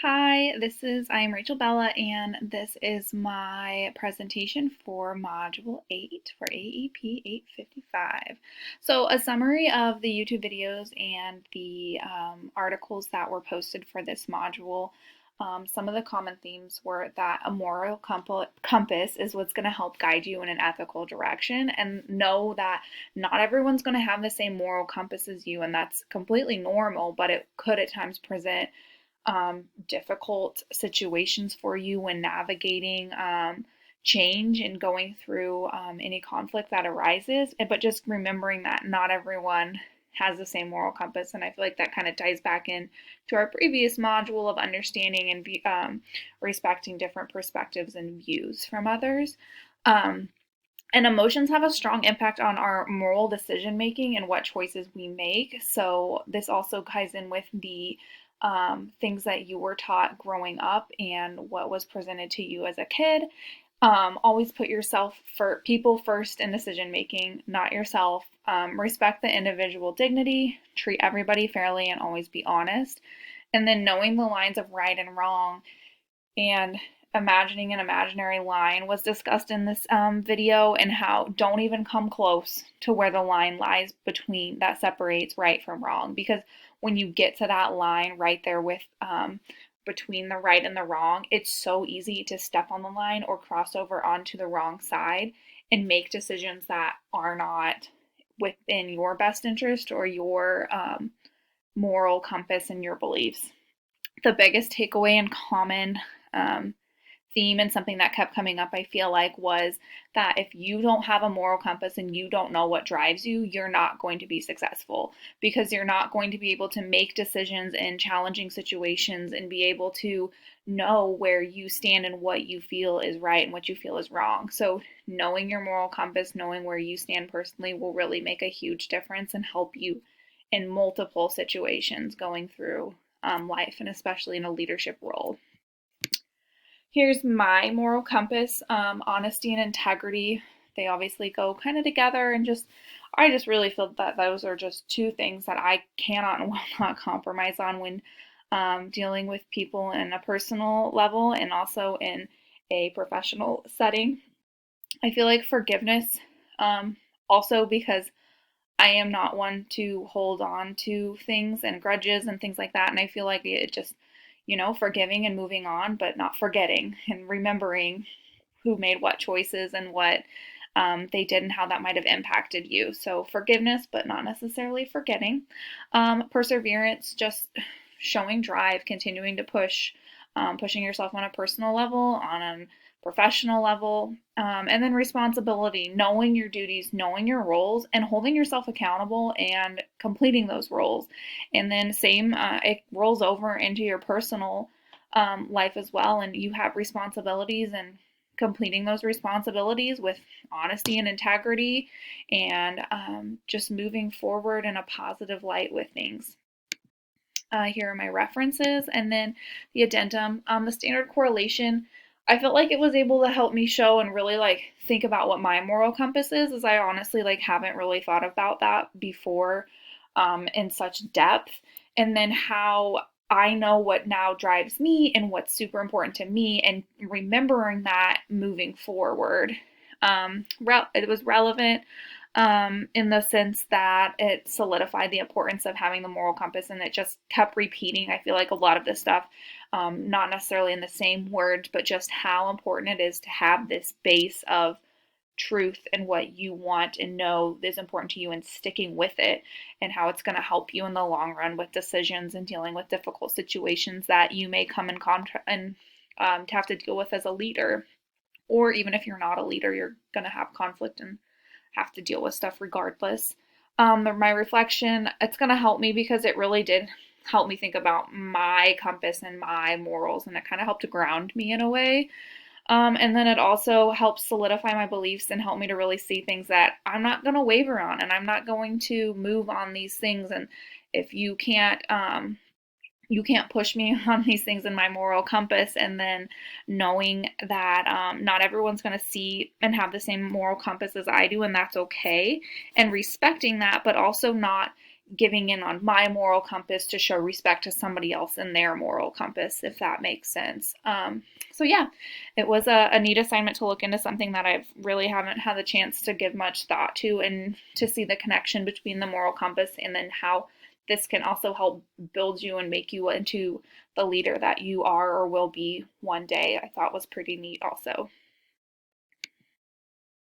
Hi, I'm Rachel Bella, and this is my presentation for Module 8 for AEP 855. So a summary of the YouTube videos and the articles that were posted for this module. Some of the common themes were that a moral compass is what's going to help guide you in an ethical direction, and know that not everyone's going to have the same moral compass as you, and that's completely normal, but it could at times present difficult situations for you when navigating change and going through any conflict that arises. But just remembering that not everyone has the same moral compass, and I feel like that kind of ties back in to our previous module of understanding and respecting different perspectives and views from others. And emotions have a strong impact on our moral decision making and what choices we make. So this also ties in with the things that you were taught growing up and what was presented to you as a kid. Always put yourself for people first in decision making, not yourself. Respect the individual dignity, treat everybody fairly, and always be honest. And then knowing the lines of right and wrong and imagining an imaginary line was discussed in this video, and how don't even come close to where the line lies between that separates right from wrong, because when you get to that line right there with between the right and the wrong, it's so easy to step on the line or cross over onto the wrong side and make decisions that are not within your best interest or your moral compass and your beliefs. The biggest takeaway and common theme, and something that kept coming up, I feel like, was that if you don't have a moral compass and you don't know what drives you, you're not going to be successful, because you're not going to be able to make decisions in challenging situations and be able to know where you stand and what you feel is right and what you feel is wrong. So knowing your moral compass, knowing where you stand personally, will really make a huge difference and help you in multiple situations going through life, and especially in a leadership role. Here's my moral compass. Honesty and integrity, they obviously go kind of together, and I just really feel that those are just two things that I cannot and will not compromise on when dealing with people in a personal level and also in a professional setting. I feel like forgiveness, also because I am not one to hold on to things and grudges and things like that. And I feel like it just, forgiving and moving on, but not forgetting and remembering who made what choices and what they did and how that might have impacted you. So forgiveness, but not necessarily forgetting. Perseverance, just showing drive, continuing to push, pushing yourself on a personal level, on a professional level. And then responsibility, knowing your duties, knowing your roles, and holding yourself accountable and completing those roles. And then same, it rolls over into your personal life as well, and you have responsibilities, and completing those responsibilities with honesty and integrity, and just moving forward in a positive light with things. Here are my references, and then the addendum. The standard correlation, I felt like it was able to help me show and really think about what my moral compass is, as I honestly haven't really thought about that before in such depth, and then how I know what now drives me and what's super important to me, and remembering that moving forward. It was relevant in the sense that it solidified the importance of having the moral compass, and it just kept repeating. I feel like a lot of this stuff, not necessarily in the same words, but just how important it is to have this base of truth and what you want and know is important to you, and sticking with it, and how it's going to help you in the long run with decisions and dealing with difficult situations that you may come in contact and to have to deal with as a leader. Or even if you're not a leader, you're going to have conflict and have to deal with stuff regardless. My reflection, it's going to help me because it really did help me think about my compass and my morals, and it kind of helped to ground me in a way. And then it also helps solidify my beliefs and help me to really see things that I'm not going to waver on, and I'm not going to move on these things. And if you can't push me on these things in my moral compass, and then knowing that not everyone's going to see and have the same moral compass as I do, and that's okay, and respecting that, but also not giving in on my moral compass to show respect to somebody else in their moral compass, if that makes sense. So yeah, it was a neat assignment to look into something that I really haven't had the chance to give much thought to, and to see the connection between the moral compass and then how this can also help build you and make you into the leader that you are or will be one day. I thought was pretty neat also.